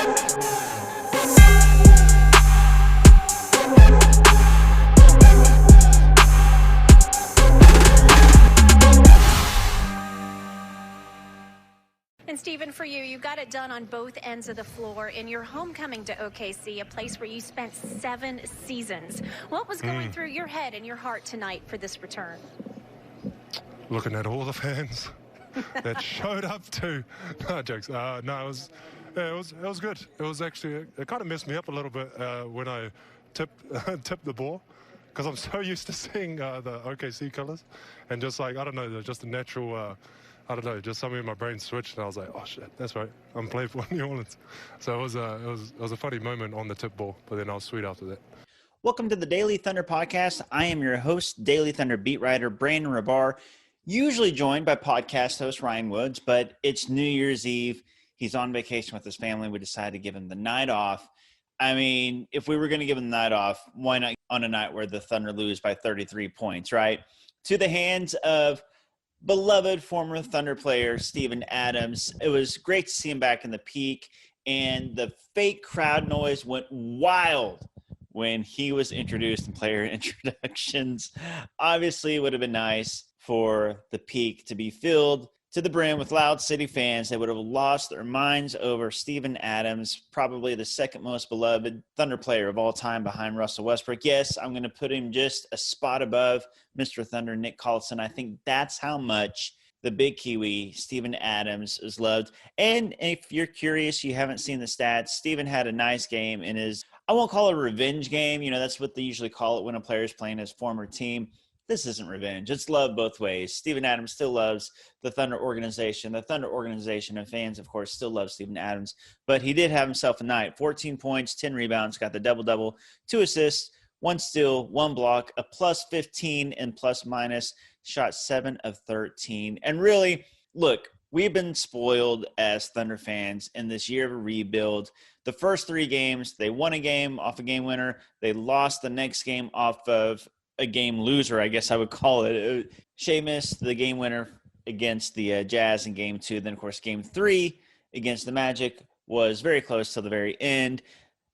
And Stephen, for you got it done on both ends of the floor in your homecoming to OKC, a place where you spent 7 seasons. What was going through your head and your heart tonight for this return? Looking at all the fans that showed up to, no jokes. No, it was good. It was actually, it kind of messed me up a little bit when I tipped the ball, because I'm so used to seeing the OKC colors, and just like, I don't know, just a natural. I don't know, just something in my brain switched, and I was like, oh shit, that's right, I'm playing for New Orleans. So it was a funny moment on the tip ball, but then I was sweet after that. Welcome to the Daily Thunder podcast. I am your host, Daily Thunder beat writer Brandon Rahbar, usually joined by podcast host Ryan Woods, but it's New Year's Eve. He's on vacation with his family. We decided to give him the night off. I mean, if we were going to give him the night off, why not on a night where the Thunder lose by 33 points, right? To the hands of beloved former Thunder player Steven Adams. It was great to see him back in the peak, and the fake crowd noise went wild when he was introduced in player introductions. Obviously, it would have been nice for the peak to be filled to the brim with loud city fans. They would have lost their minds over Steven Adams, probably the second most beloved Thunder player of all time behind Russell Westbrook. Yes, I'm going to put him just a spot above Mr. Thunder, Nick Collison. I think that's how much the big Kiwi, Steven Adams, is loved. And if you're curious, you haven't seen the stats, Steven had a nice game in his, I won't call it a revenge game. You know, that's what they usually call it when a player is playing his former team. This isn't revenge. It's love both ways. Steven Adams still loves the Thunder organization. The Thunder organization and fans, of course, still love Steven Adams. But he did have himself a night. 14 points, 10 rebounds, got the double-double, 2 assists, 1 steal, 1 block, a plus 15 and plus minus, shot 7 of 13. And really, look, we've been spoiled as Thunder fans in this year of a rebuild. The first 3 games, they won a game off a game winner. They lost the next game off of a game loser, I guess I would call it. Shea missed the game winner against the Jazz in game 2. Then, of course, game 3 against the Magic was very close till the very end.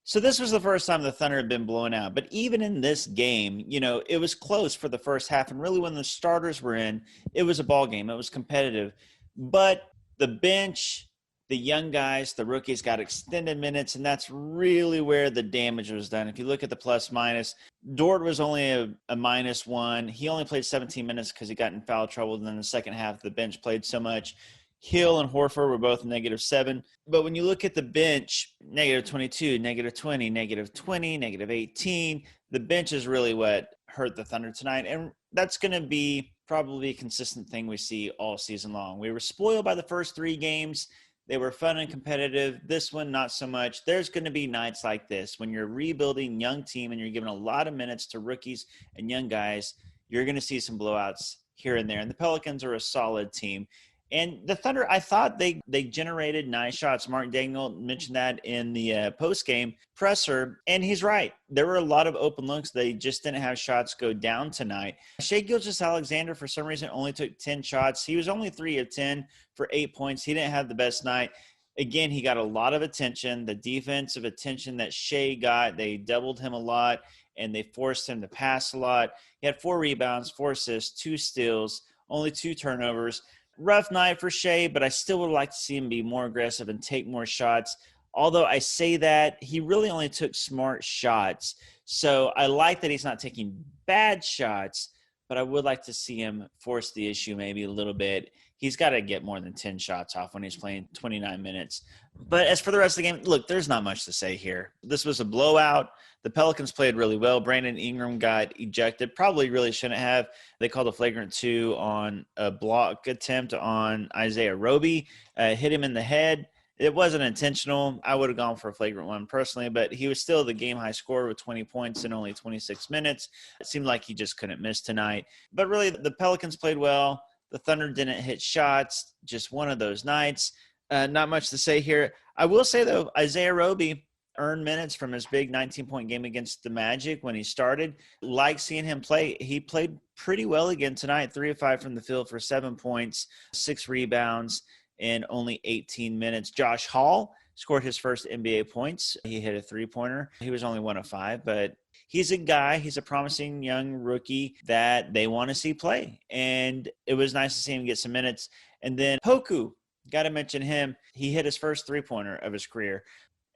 So this was the first time the Thunder had been blown out. But even in this game, you know, it was close for the first half. And really when the starters were in, it was a ball game. It was competitive. But the bench, the young guys, the rookies got extended minutes, and that's really where the damage was done. If you look at the plus-minus, Dort was only a -1. He only played 17 minutes because he got in foul trouble. And then the second half, the bench played so much. Hill and Horford were both -7. But when you look at the bench, -22, -20, -20, -18, the bench is really what hurt the Thunder tonight. And that's going to be probably a consistent thing we see all season long. We were spoiled by the first 3 games. They were fun and competitive. This one, not so much. There's going to be nights like this. When you're rebuilding young team and you're giving a lot of minutes to rookies and young guys, you're going to see some blowouts here and there. And the Pelicans are a solid team. And the Thunder, I thought they generated nice shots. Mark Daigneault mentioned that in the post-game presser, and he's right. There were a lot of open looks. They just didn't have shots go down tonight. Shai Gilgeous-Alexander, for some reason, only took 10 shots. He was only 3 of 10 for 8 points. He didn't have the best night. Again, he got a lot of attention, the defensive attention that Shai got. They doubled him a lot, and they forced him to pass a lot. He had 4 rebounds, 4 assists, 2 steals, only 2 turnovers. Rough night for Shai, but I still would like to see him be more aggressive and take more shots. Although I say that, he really only took smart shots. So I like that he's not taking bad shots, but I would like to see him force the issue maybe a little bit. He's got to get more than 10 shots off when he's playing 29 minutes. But as for the rest of the game, look, there's not much to say here. This was a blowout. The Pelicans played really well. Brandon Ingram got ejected. Probably really shouldn't have. They called a flagrant 2 on a block attempt on Isaiah Roby. Hit him in the head. It wasn't intentional. I would have gone for a flagrant 1 personally, but he was still the game-high scorer with 20 points in only 26 minutes. It seemed like he just couldn't miss tonight. But really, the Pelicans played well. The Thunder didn't hit shots. Just one of those nights. Not much to say here. I will say, though, Isaiah Roby earned minutes from his big 19-point game against the Magic when he started. Like seeing him play. He played pretty well again tonight. 3 of 5 from the field for 7 points, 6 rebounds in only 18 minutes. Josh Hall scored his first NBA points. He hit a three-pointer. He was only 1 of 5, but he's a guy, he's a promising young rookie that they want to see play. And it was nice to see him get some minutes. And then Poku, got to mention him. He hit his first three-pointer of his career.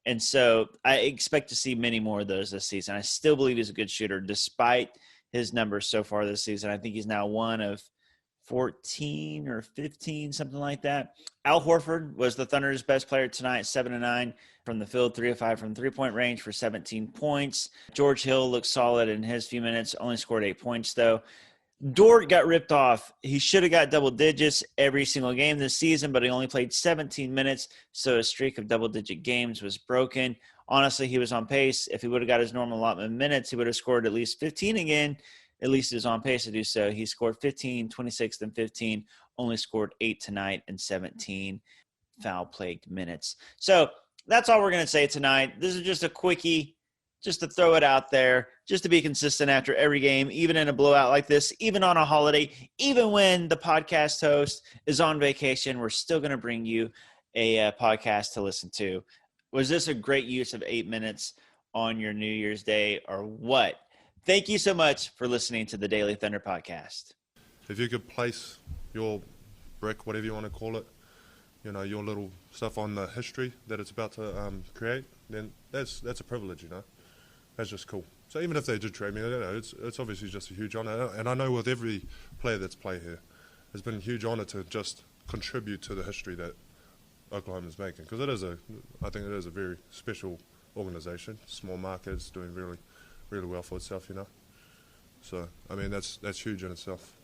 And so I expect to see many more of those this season. I still believe he's a good shooter despite his numbers so far this season. I think he's now 1 of 14 or 15, something like that. Al Horford was the Thunder's best player tonight, 7 of 9 from the field, 3 of 5 from three-point range for 17 points. George Hill looked solid in his few minutes, only scored 8 points though. Dort got ripped off. He should have got double digits every single game this season, but he only played 17 minutes, so his streak of double-digit games was broken. Honestly, he was on pace. If he would have got his normal allotment of minutes, he would have scored at least 15 again. At least he was on pace to do so. He scored 15, 26, and 15, only scored 8 tonight and 17 foul-plagued minutes. So that's all we're going to say tonight. This is just a quickie, just to throw it out there, just to be consistent after every game, even in a blowout like this, even on a holiday, even when the podcast host is on vacation, we're still going to bring you a podcast to listen to. Was this a great use of 8 minutes on your New Year's Day or what? Thank you so much for listening to the Daily Thunder podcast. If you could place your brick, whatever you want to call it, you know, your little stuff on the history that it's about to create, then that's a privilege, you know. That's just cool. So even if they did trade me, I don't know, it's obviously just a huge honor. And I know with every player that's played here, it's been a huge honor to just contribute to the history that Oklahoma's making. Because I think it is a very special organization. Small market, it's doing really, really well for itself, you know. So, I mean, that's huge in itself.